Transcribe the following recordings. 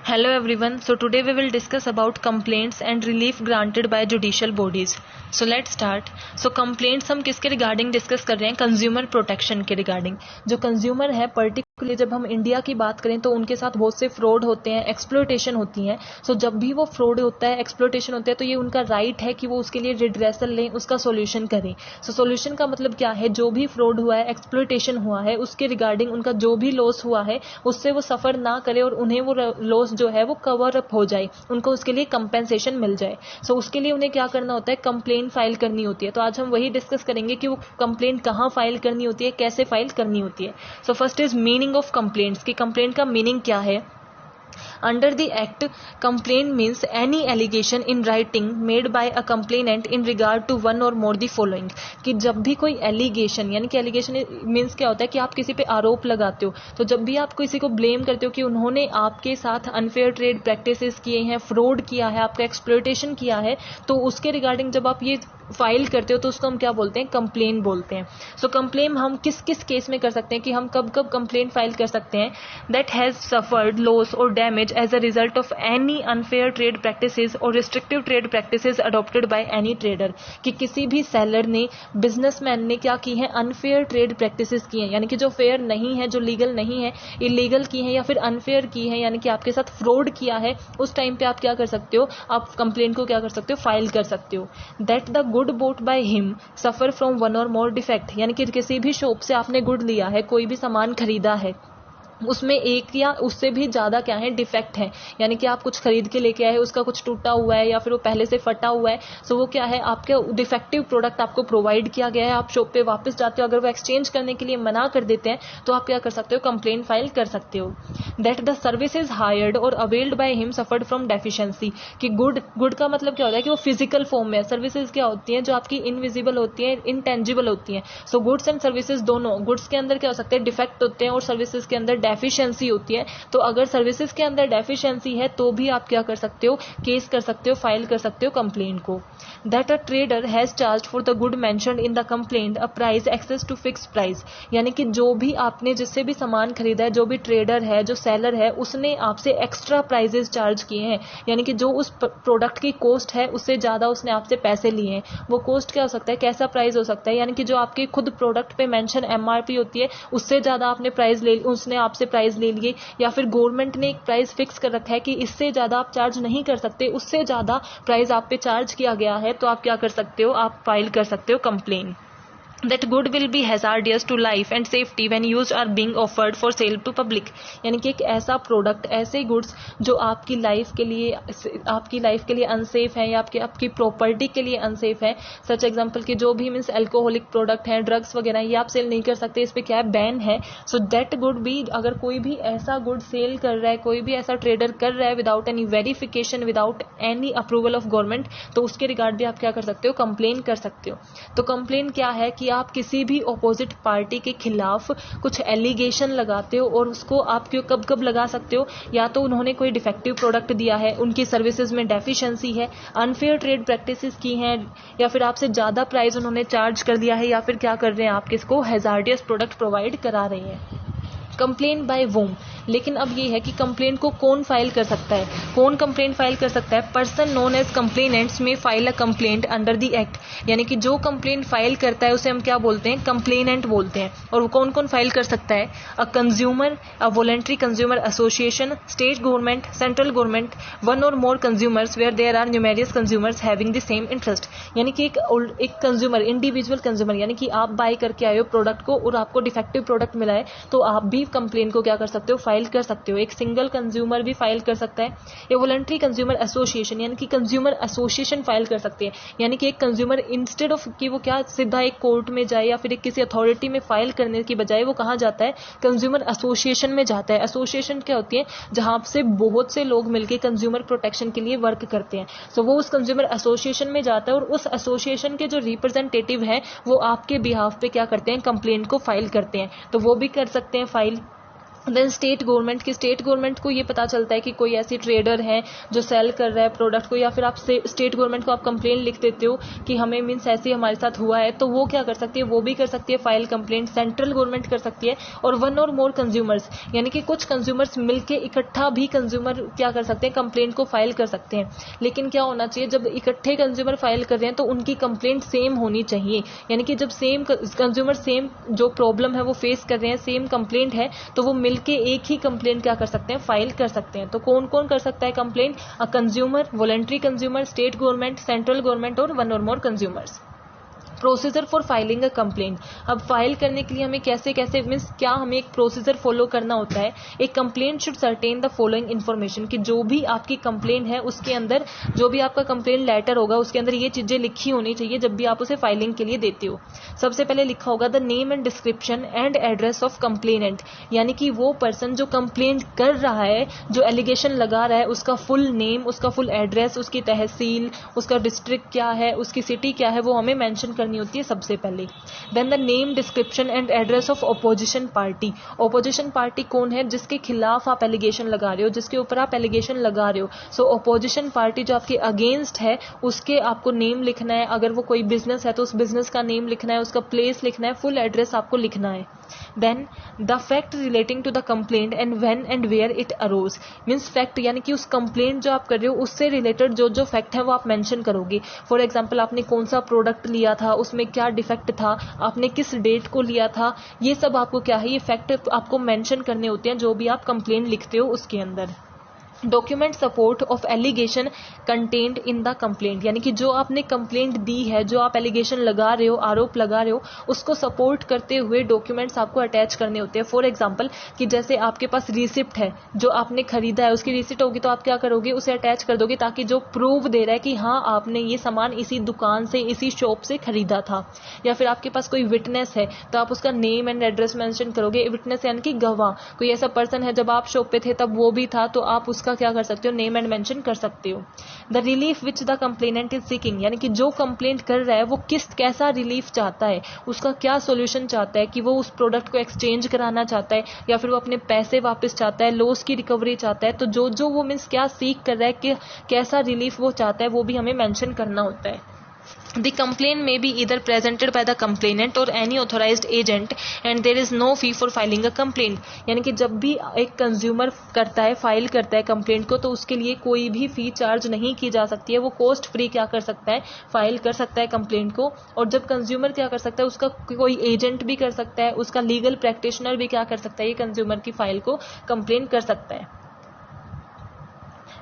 Hello everyone. So today we will discuss about complaints and relief granted by judicial bodies. So let's start. So complaints हम किसके regarding discuss कर रहे हैं? Consumer protection के regarding. जो consumer है particularly जब हम इंडिया की बात करें तो उनके साथ बहुत से फ्रॉड होते हैं, एक्सप्लॉयटेशन होती है. सो जब भी वो फ्रॉड होता है, एक्सप्लॉयटेशन होता है तो ये उनका राइट है कि वो उसके लिए रिड्रेसल लें, उसका सोल्यूशन करें. सो सोल्यूशन का मतलब क्या है? जो भी फ्रॉड हुआ है, एक्सप्लॉयटेशन हुआ है, उसके रिगार्डिंग उनका जो भी लॉस हुआ है उससे वो सफर ना करे और उन्हें वो लॉस जो है वो कवर अप हो जाए, उनको उसके लिए कंपेंसेशन मिल जाए. सो उसके लिए उन्हें क्या करना होता है? कंप्लेन फाइल करनी होती है. तो आज हम वही डिस्कस करेंगे कि वो कंप्लेन कहाँ फाइल करनी होती है, कैसे फाइल करनी होती है. So first is meaning of complaints कि कंप्लेंट का मीनिंग क्या है. Under the Act, complaint means any allegation in writing made by a complainant in regard to one or more the following. कि जब भी कोई एलिगेशन, यानी कि एलिगेशन मीन्स क्या होता है कि आप किसी पे आरोप लगाते हो. तो जब भी आप किसी को ब्लेम करते हो कि उन्होंने आपके साथ अनफेयर ट्रेड प्रैक्टिसेस किए हैं, फ्रॉड किया है, आपका एक्सप्लॉयटेशन किया है, तो उसके रिगार्डिंग जब आप ये फाइल करते हो तो उसको हम क्या बोलते हैं? कंप्लेन बोलते हैं. सो कंप्लेन हम किस किस केस में कर सकते हैं कि हम कब कब कंप्लेन फाइल कर सकते हैं? That has suffered loss or damage as a result of any unfair trade practices और restrictive trade practices adopted by any trader. कि किसी भी सेलर ने, बिजनेसमैन ने क्या की है? अनफेयर ट्रेड प्रैक्टिसेस की हैं, यानी कि जो फेयर नहीं है, जो लीगल नहीं है, इलीगल की है या फिर अनफेयर की है, यानी कि आपके साथ फ्रॉड किया है. उस टाइम पे आप क्या कर सकते हो? आप कंप्लेन को क्या कर सकते हो? फाइल कर सकते हो. That the good bought by him suffer from one or more defect, यानी कि किसी भी शॉप से आपने गुड लिया है, कोई भी सामान खरीदा है, उसमें एक या उससे भी ज़्यादा क्या है? डिफेक्ट है. यानी कि आप कुछ खरीद के लेके आए, उसका कुछ टूटा हुआ है या फिर वो पहले से फटा हुआ है. सो वो क्या है? आपके डिफेक्टिव प्रोडक्ट आपको प्रोवाइड किया गया है, आप शॉप पे वापस जाते हो, अगर वो एक्सचेंज करने के लिए मना कर देते हैं तो आप क्या कर सकते हो? कंप्लेन फाइल कर सकते हो. दैट द सर्विसेज हायर्ड और availed by him suffered from deficiency. कि गुड का मतलब क्या होता है कि वो फिजिकल फॉर्म में है. सर्विसेज क्या होती हैं? जो आपकी इनविजिबल होती है, इनटेंजिबल होती हैं. सो गुड्स एंड सर्विसेज दोनों, गुड्स के अंदर क्या हो सकते हैं? डिफेक्ट होते हैं और सर्विसेज के अंदर डेफिशिएंसी होती है. तो अगर सर्विसेज के अंदर डेफिशिएंसी है तो भी आप क्या कर सकते हो? केस कर सकते हो, फाइल कर सकते हो कंप्लेंट को. That a trader has charge for the good mentioned in the complaint a price excess to fix price. यानी कि जो भी आपने जिससे भी सामान खरीदा है, जो भी ट्रेडर है, जो सेलर है, उसने आपसे एक्स्ट्रा प्राइजेस चार्ज किए हैं, यानी कि जो उस प्रोडक्ट की कॉस्ट है उससे ज्यादा उसने आपसे पैसे लिए हैं. वो कॉस्ट क्या हो सकता है? कैसा प्राइस हो सकता है? यानी कि जो आपके खुद प्रोडक्ट पे मेंशन एमआरपी होती है उससे ज्यादा आपने उसने आपसे प्राइस ले लिए, या फिर गवर्नमेंट ने एक प्राइस फिक्स कर रखा है कि इससे ज्यादा आप चार्ज नहीं कर सकते, उससे ज्यादा प्राइस आप पे चार्ज किया गया है, तो आप क्या कर सकते हो? आप फाइल कर सकते हो complain. That good will be hazardous to life and safety when used are being offered for sale to public. यानी कि एक ऐसा प्रोडक्ट, ऐसे गुड्स जो आपकी लाइफ के लिए अनसेफ है या आपकी प्रॉपर्टी के लिए अनसेफ है. सच एग्जांपल कि जो भी मीन्स अल्कोहलिक प्रोडक्ट है, ड्रग्स वगैरह, ये आप सेल नहीं कर सकते, इस पे क्या है? बैन है. सो दैट गुड भी, अगर कोई भी ऐसा गुड सेल कर रहा है, कोई भी ऐसा ट्रेडर कर रहा है without any verification, without any approval of government, तो उसके रिगार्ड भी आप क्या कर सकते हो? कंप्लेन कर सकते हो. तो कंप्लेन क्या है कि आप किसी भी ऑपोजिट पार्टी के खिलाफ कुछ एलिगेशन लगाते हो और उसको आप क्यों कब कब लगा सकते हो? या तो उन्होंने कोई डिफेक्टिव प्रोडक्ट दिया है, उनकी सर्विसेज में डेफिशिएंसी है, अनफेयर ट्रेड प्रैक्टिसेस की हैं, या फिर आपसे ज्यादा प्राइस उन्होंने चार्ज कर दिया है, या फिर क्या कर रहे हैं? आप किसको? हैजार्डियस प्रोडक्ट प्रोवाइड करा रहे हैं. Complaint by whom. लेकिन अब ये है कि कंप्लेंट को कौन फाइल कर सकता है? कौन कंप्लेंट फाइल कर सकता है? पर्सन नोन एज कंप्लेनेंट्स में file a complaint under the act. यानी कि जो कंप्लेंट फाइल करता है उसे हम क्या बोलते हैं? कंप्लेनेंट बोलते हैं. और वो कौन कौन फाइल कर सकता है? A consumer, a voluntary consumer association, state government, central government, one or more consumers where there are numerous consumers having the same interest. यानी कि एक कंज्यूमर, इंडिविजुअल कंज्यूमर, यानी कि आप बाय करके आए हो प्रोडक्ट को और आपको डिफेक्टिव प्रोडक्ट मिला है, तो आप भी कंप्लेन को क्या कर सकते हो? फाइल कर सकते हो. एक सिंगल कंज्यूमर भी फाइल कर सकता है. ये वॉलंटरी कंज्यूमर एसोसिएशन, यानी कि कंज्यूमर एसोसिएशन फाइल कर सकते हैं. यानी कि एक कंज्यूमर इंस्टेड ऑफ कि वो क्या सीधा एक कोर्ट में जाए या फिर एक किसी अथॉरिटी में फाइल करने की बजाय वो कहाँ जाता है? कंज्यूमर एसोसिएशन में जाता है. एसोसिएशन क्या होती है? जहां से बहुत से लोग मिलकर कंज्यूमर प्रोटेक्शन के लिए वर्क करते हैं. सो वो उस कंज्यूमर एसोसिएशन में जाता है और उस एसोसिएशन के जो रिप्रेजेंटेटिव है वो आपके बिहाफ पे क्या करते हैं? कंप्लेंट को फाइल करते हैं. तो वो भी कर सकते हैं फाइल. देन स्टेट गवर्नमेंट की, स्टेट गवर्नमेंट को ये पता चलता है कि कोई ऐसी ट्रेडर है जो सेल कर रहा है प्रोडक्ट को, या फिर आप स्टेट गवर्नमेंट को आप कंप्लेंट लिख देते हो कि हमें मीन्स ऐसे हमारे साथ हुआ है, तो वो क्या कर सकती है, वो भी कर सकती है फाइल कंप्लेंट। सेंट्रल गवर्नमेंट कर सकती है, और वन और मोर कंज्यूमर्स यानी कि कुछ कंज्यूमर्स मिलके इकट्ठा भी कंज्यूमर क्या कर सकते हैं, कंप्लेंट को फाइल कर सकते हैं। लेकिन क्या होना चाहिए, जब इकट्ठे कंज्यूमर फाइल कर रहे हैं तो उनकी कंप्लेंट सेम होनी चाहिए, यानी कि जब सेम कंज्यूमर सेम जो प्रॉब्लम है वो फेस कर रहे हैं, सेम कंप्लेंट है, तो वो मिलके एक ही कंप्लेंट क्या कर सकते हैं, फाइल कर सकते हैं। तो कौन कौन कर सकता है complaint, a consumer, voluntary consumer, state government, central government और one or more consumers. Procedure for filing a complaint, अब फाइल करने के लिए हमें कैसे कैसे मीन्स क्या हमें एक प्रोसीजर फॉलो करना होता है। एक complaint should certain the following information, कि जो भी आपकी कंप्लेंट है उसके अंदर, जो भी आपका कंप्लेंट लेटर होगा उसके अंदर ये चीजें लिखी होनी चाहिए जब भी आप उसे फाइलिंग के लिए देते हो। सबसे पहले लिखा होगा the name and description and address of complainant, यानी कि वो पर्सन जो कंप्लेंट कर रहा है, जो एलिगेशन लगा रहा है, उसका फुल नेम, उसका फुल एड्रेस, उसकी तहसील, उसका डिस्ट्रिक्ट क्या है, उसकी सिटी क्या है, वो हमें मेंशन करनी होती है सबसे पहले। Then the name, description and address of opposition party, opposition party कौन है, जिसके खिलाफ आप एलिगेशन लगा रहे हो, जिसके ऊपर आप एलिगेशन लगा रहे हो। सो ऑपोजिशन पार्टी जो आपके अगेंस्ट है उसके आपको नेम लिखना है, अगर वो कोई बिजनेस है तो उस बिजनेस का नेम लिखना है, उसका प्लेस लिखना है, फुल एड्रेस आपको लिखना है। Then the fact relating to the complaint and when and where it arose, means fact यानी कि उस कंप्लेंट जो आप कर रहे हो उससे रिलेटेड जो जो फैक्ट है वो आप मेंशन करोगे। फॉर एग्जांपल आपने कौन सा प्रोडक्ट लिया था, उसमें क्या डिफेक्ट था, आपने किस डेट को लिया था, ये सब आपको क्या है, ये फैक्ट आपको मेंशन करने होते हैं जो भी आप कंप्लेंट लिखते हो उसके अंदर। Document support of allegation content in the complaint, यानी कि जो आपने कंप्लेंट दी है, जो आप एलिगेशन लगा रहे हो, आरोप लगा रहे हो, उसको सपोर्ट करते हुए डॉक्यूमेंट्स आपको अटैच करने होते हैं। फॉर एग्जांपल कि जैसे आपके पास रिसिप्ट है, जो आपने खरीदा है उसकी रिसिप्ट होगी, तो आप क्या करोगे, उसे अटैच कर दोगे, ताकि जो प्रूव दे रहा है कि हाँ आपने ये सामान इसी दुकान से, इसी शॉप से खरीदा था। या फिर आपके पास कोई विटनेस है तो आप उसका नेम एंड एड्रेस मेंशन करोगे। विटनेस यानी कि गवाह, कोई ऐसा पर्सन है जब आप शॉप पे थे तब वो भी था, तो आप उसका क्या कर सकते हो, नेम एंड मेंशन कर सकते हो। The relief which the complainant is seeking, यानी कि जो कंप्लेंट कर रहा है वो कैसा रिलीफ चाहता है, उसका क्या सॉल्यूशन चाहता है, कि वो उस प्रोडक्ट को एक्सचेंज कराना चाहता है या फिर वो अपने पैसे वापस चाहता है, लॉस की रिकवरी चाहता है। तो जो जो वो मीन्स क्या सीख कर रहा है, कि कैसा रिलीफ वो चाहता है, वो भी हमें मेंशन करना होता है। The complaint may be either presented by the complainant or any authorized agent and there is no fee for filing a complaint, यानी कि जब भी एक कंज्यूमर करता है, फाइल करता है कंप्लेंट को, तो उसके लिए कोई भी फी चार्ज नहीं की जा सकती है, वो कॉस्ट फ्री क्या कर सकता है, फाइल कर सकता है कंप्लेंट को। और जब कंज्यूमर क्या कर सकता है, उसका कोई एजेंट भी कर सकता है, उसका लीगल प्रैक्टिशनर भी क्या कर सकता है, ये कंज्यूमर की फाइल को कंप्लेंट कर सकता है।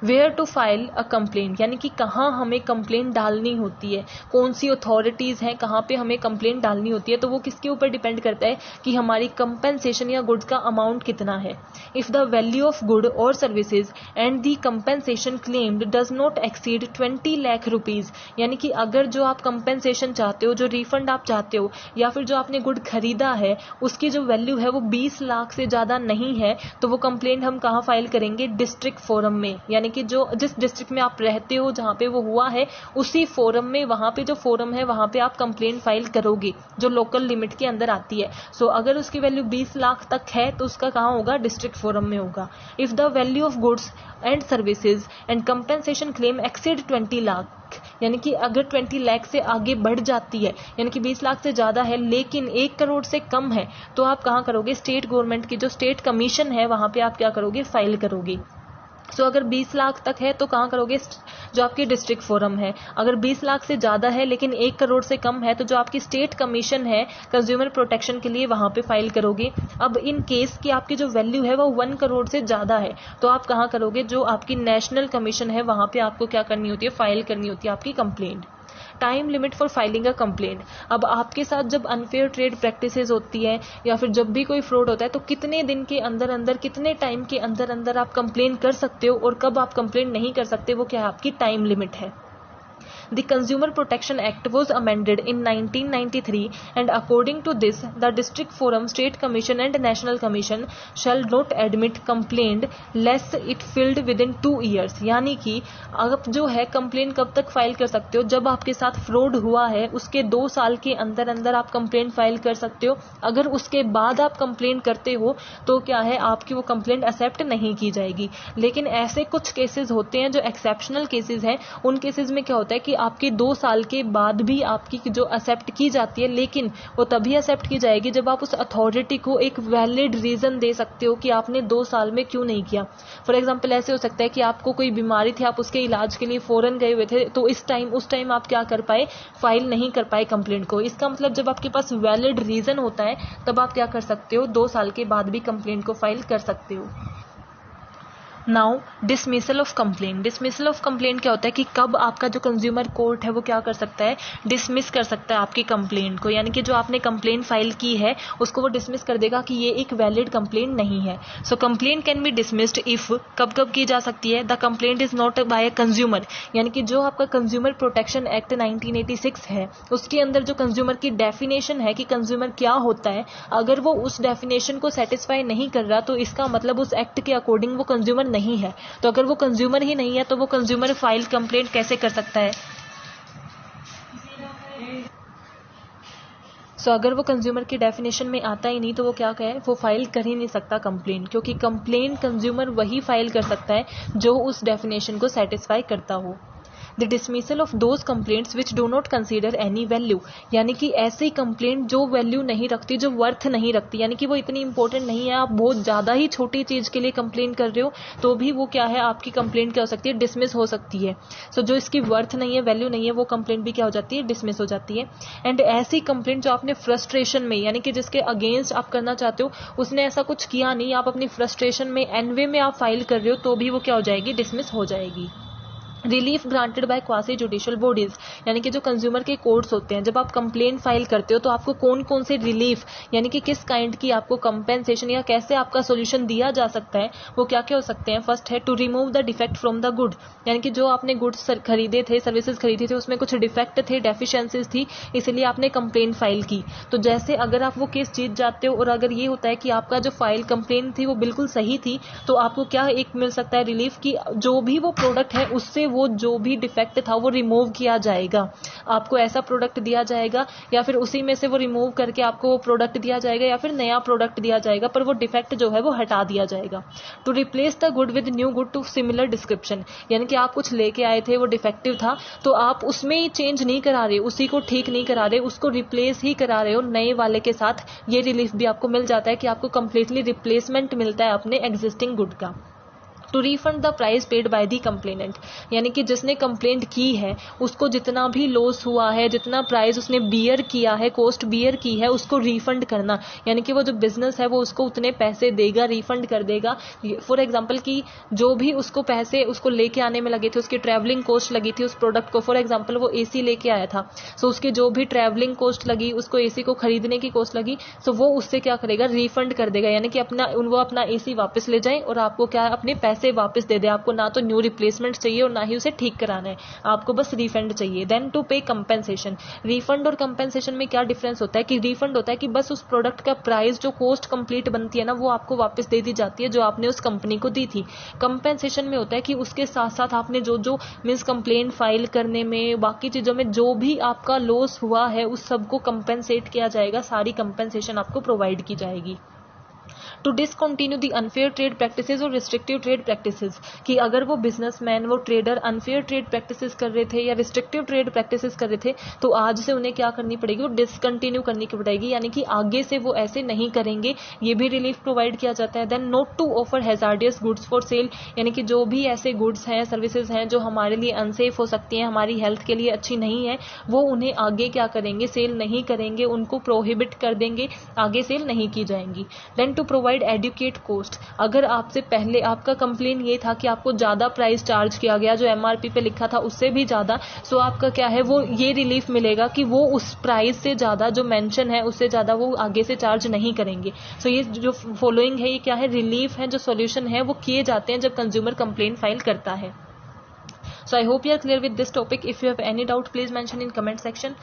Where to file a complaint, यानी कि कहाँ हमें कंप्लेंट डालनी होती है, कौन सी अथॉरिटीज हैं, कहाँ पे हमें कंप्लेंट डालनी होती है। तो वो किसके ऊपर डिपेंड करता है कि हमारी कंपेंसेशन या गुड्स का अमाउंट कितना है। If the value of good or services and the compensation claimed does not exceed 20 lakh rupees, यानी कि अगर जो आप कंपेंसेशन चाहते हो, जो रिफंड आप चाहते हो, या फिर जो आपने गुड खरीदा है उसकी जो वैल्यू है वो 20 लाख से ज्यादा नहीं है, तो वो कंप्लेंट हम कहाँ फाइल करेंगे, डिस्ट्रिक्ट फोरम में, यानी कि जो जिस डिस्ट्रिक्ट में आप रहते हो, जहां पे वो हुआ है, उसी फोरम में, वहां पे जो फोरम है वहां पे आप कंप्लेंट फाइल करोगे, जो लोकल लिमिट के अंदर आती है। सो अगर उसकी वैल्यू 20 लाख तक है तो उसका कहां होगा, डिस्ट्रिक्ट फोरम में होगा। If the value of goods and services and compensation claim exceed 20 lakh, यानी कि अगर 20 लाख से आगे बढ़ जाती है, यानी कि 20 लाख से ज्यादा है लेकिन 1 करोड़ से कम है, तो आप कहां करोगे, स्टेट गवर्नमेंट की जो स्टेट कमीशन है वहां पे आप क्या करोगे, फाइल करोगे। सो अगर 20 लाख तक है तो कहाँ करोगे, जो आपकी डिस्ट्रिक्ट फोरम है। अगर 20 लाख से ज्यादा है लेकिन 1 करोड़ से कम है, तो जो आपकी स्टेट कमीशन है कंज्यूमर प्रोटेक्शन के लिए, वहां पे फाइल करोगे। अब इन केस की आपकी जो वैल्यू है वो 1 करोड़ से ज्यादा है, तो आप कहाँ करोगे, जो आपकी नेशनल कमीशन है वहां पे आपको क्या करनी होती है, फाइल करनी होती है आपकी complaint. Time limit for filing a complaint, अब आपके साथ जब अनफेयर ट्रेड प्रैक्टिसेस होती है या फिर जब भी कोई फ्रॉड होता है, तो कितने दिन के अंदर अंदर, कितने टाइम के अंदर अंदर आप कंप्लेंट कर सकते हो और कब आप कंप्लेंट नहीं कर सकते, वो क्या है, आपकी टाइम लिमिट है। The consumer protection act was amended in 1993 and according to this the district forum, state commission and national commission shall not admit complaint less it filed within 2 years। यानी कि आप जो है complaint कब तक file कर सकते हो, जब आपके साथ फ्रॉड हुआ है उसके 2 साल के अंदर अंदर आप कंप्लेंट फाइल कर सकते हो। अगर उसके बाद आप कंप्लेंट करते हो तो क्या है, आपकी वो कंप्लेंट एक्सेप्ट नहीं की जाएगी। लेकिन ऐसे कुछ केसेस होते हैं जो एक्सेप्शनल केसेस हैं, उन केसेस में क्या होता है कि आपके 2 साल के बाद भी आपकी जो एक्सेप्ट की जाती है, लेकिन वो तभी एक्सेप्ट की जाएगी जब आप उस अथॉरिटी को एक वैलिड रीजन दे सकते हो कि आपने 2 साल में क्यों नहीं किया। फॉर एग्जाम्पल ऐसे हो सकता है कि आपको कोई बीमारी थी, आप उसके इलाज के लिए फॉरेन गए हुए थे, तो उस टाइम आप क्या कर पाए, फाइल नहीं कर पाए कंप्लेंट को। इसका मतलब जब आपके पास वैलिड रीजन होता है तब आप क्या कर सकते हो, 2 साल के बाद भी कंप्लेंट को फाइल कर सकते हो। Now dismissal of complaint. Dismissal of complaint क्या होता है कि कब आपका जो कंज्यूमर कोर्ट है वो क्या कर सकता है, डिसमिस कर सकता है आपकी कंप्लेंट को। यानी कि जो आपने कंप्लेंट फाइल की है उसको वो डिसमिस कर देगा कि ये एक वैलिड कंप्लेंट नहीं है। So complaint can be dismissed if, कब कब की जा सकती है, the complaint is not by a consumer. यानी कि जो आपका कंज्यूमर प्रोटेक्शन एक्ट 1986 है उसके अंदर जो कंज्यूमर की डेफिनेशन है कि कंज्यूमर क्या होता है, अगर वो उस डेफिनेशन को सेटिस्फाई नहीं कर रहा तो इसका मतलब उस एक्ट के अकॉर्डिंग वो कंज्यूमर नहीं है। तो अगर वो कंज्यूमर ही नहीं है तो वो कंज्यूमर फाइल कंप्लेंट कैसे कर सकता है। अगर वो कंज्यूमर की डेफिनेशन में आता ही नहीं तो वो क्या कहे, वो फाइल कर ही नहीं सकता कंप्लेंट, क्योंकि कंप्लेंट कंज्यूमर वही फाइल कर सकता है जो उस डेफिनेशन को सेटिस्फाई करता हो। The dismissal of those complaints which do not consider any value. यानी कि ऐसी कंप्लेंट जो वैल्यू नहीं रखती, जो वर्थ नहीं रखती, यानी कि वो इतनी इंपॉर्टेंट नहीं है, आप बहुत ज़्यादा ही छोटी चीज़ के लिए कंप्लेंट कर रहे हो तो भी वो क्या है, आपकी कंप्लेंट क्या हो सकती है, डिसमिस हो सकती है। जो इसकी वर्थ नहीं है, वैल्यू नहीं है, वो कंप्लेंट भी क्या हो जाती है, डिसमिस हो जाती है। एंड ऐसी कंप्लेंट जो आपने फ्रस्ट्रेशन में, यानी कि जिसके अगेंस्ट आप करना चाहते हो उसने ऐसा कुछ किया नहीं, आप अपनी फ्रस्ट्रेशन में एनवे में आप फाइल कर रहे हो तो भी वो क्या हो जाएगी, डिसमिस हो जाएगी। Relief granted by quasi judicial bodies. यानी कि जो कंज्यूमर के कोर्ट्स होते हैं, जब आप कंप्लेंट फाइल करते हो तो आपको कौन कौन से रिलीफ, यानी कि किस काइंड की आपको कंपेंसेशन या कैसे आपका सोल्यूशन दिया जा सकता है, वो क्या क्या हो सकते हैं। फर्स्ट है to remove the defect from the good. यानी कि जो आपने गुड्स खरीदे थे, सर्विसेज खरीदी थी, उसमें कुछ डिफेक्ट थे, डेफिशिएंसीज थी, इसलिए आपने कंप्लेंट फाइल की। तो जैसे अगर आप वो केस जीत जाते हो और अगर ये होता है कि आपका जो फाइल कंप्लेंट थी वो बिल्कुल सही थी, तो आपको क्या एक मिल सकता है रिलीफ, की जो भी वो प्रोडक्ट है उससे वो जो भी डिफेक्ट था वो रिमूव किया जाएगा। आपको ऐसा प्रोडक्ट दिया जाएगा या फिर उसी में से वो रिमूव करके आपको वो प्रोडक्ट दिया जाएगा या फिर नया प्रोडक्ट दिया जाएगा, पर वो डिफेक्ट जो है वो हटा दिया जाएगा। To replace the good with new good to similar description. यानी कि आप कुछ लेके आए थे, वो डिफेक्टिव था, तो आप उसमें ही चेंज नहीं करा रहे, उसी को ठीक नहीं करा रहे, उसको रिप्लेस ही करा रहे हो नए वाले के साथ। ये रिलीफ भी आपको मिल जाता है कि आपको कंप्लीटली रिप्लेसमेंट मिलता है अपने एग्जिस्टिंग गुड का। To refund the price paid by the complainant. यानी कि जिसने कंप्लेंट की है उसको जितना भी लॉस हुआ है, जितना प्राइस उसने बियर किया है, कॉस्ट बियर की है, उसको रिफंड करना। यानी कि वो जो बिजनेस है वो उसको उतने पैसे देगा, रिफंड कर देगा। फॉर एग्जांपल कि जो भी उसको पैसे उसको लेके आने में लगे थे, उसकी ट्रैवलिंग कॉस्ट लगी थी उस प्रोडक्ट को, फॉर एग्जांपल वो एसी लेके आया था, सो उसकी जो भी ट्रैवलिंग कॉस्ट लगी, उसको एसी को खरीदने की कॉस्ट लगी, सो वो उससे क्या करेगा, रिफंड कर देगा। यानी कि वो अपना एसी वापस ले जाए और आपको क्या, अपने पैसे वापस दे दे। आपको ना तो न्यू रिप्लेसमेंट चाहिए और ना ही उसे ठीक कराना है, आपको बस रिफंड चाहिए। देन टू पे कंपेंसेशन। रिफंड और कंपेंसेशन में क्या डिफरेंस होता है कि रिफंड होता है कि बस उस प्रोडक्ट का प्राइस जो कॉस्ट कंप्लीट बनती है ना, वो आपको वापस दे दी जाती है जो आपने उस कंपनी को दी थी। कंपेंसेशन में होता है कि उसके साथ साथ आपने जो जो मीन्स कंप्लेंट फाइल करने में, बाकी चीजों में जो भी आपका लॉस हुआ है उस सबको कंपेंसेट किया जाएगा, सारी कंपेंसेशन आपको प्रोवाइड की जाएगी। To discontinue the unfair trade practices और रिस्ट्रिक्टिव ट्रेड प्रैक्टिसेस। कि अगर वो बिजनेसमैन, वो ट्रेडर अनफेयर ट्रेड प्रैक्टिसेस कर रहे थे या रिस्ट्रिक्टिव ट्रेड प्रैक्टिसेस कर रहे थे, तो आज से उन्हें क्या करनी पड़ेगी, वो डिसकंटिन्यू करनी पड़ेगी। यानी कि आगे से वो ऐसे नहीं करेंगे, ये भी रिलीफ प्रोवाइड किया जाता है। Then not to offer hazardous goods for sale. यानी कि जो भी ऐसे गुड्स हैं, सर्विसेज हैं जो हमारे लिए अनसेफ हो सकती हैं, हमारी हेल्थ के लिए अच्छी नहीं है, वो उन्हें आगे क्या करेंगे, सेल नहीं करेंगे, उनको प्रोहिबिट कर देंगे, आगे सेल नहीं की जाएंगी। Then to provide adequate cost. अगर आपसे पहले आपका कंप्लेन ये था कि आपको ज्यादा प्राइस चार्ज किया गया, जो एमआरपी पे लिखा था उससे भी ज्यादा, सो आपका क्या है, वो ये रिलीफ मिलेगा कि वो उस प्राइस से ज्यादा जो मेंशन है उससे ज्यादा वो आगे से चार्ज नहीं करेंगे। सो ये जो फॉलोइंग है ये क्या है, रिलीफ है, जो सॉल्यूशन है वो किए जाते हैं जब कंज्यूमर कंप्लेन फाइल करता है। So I hope you are clear with this topic. If you have any doubt, please mention in comment section.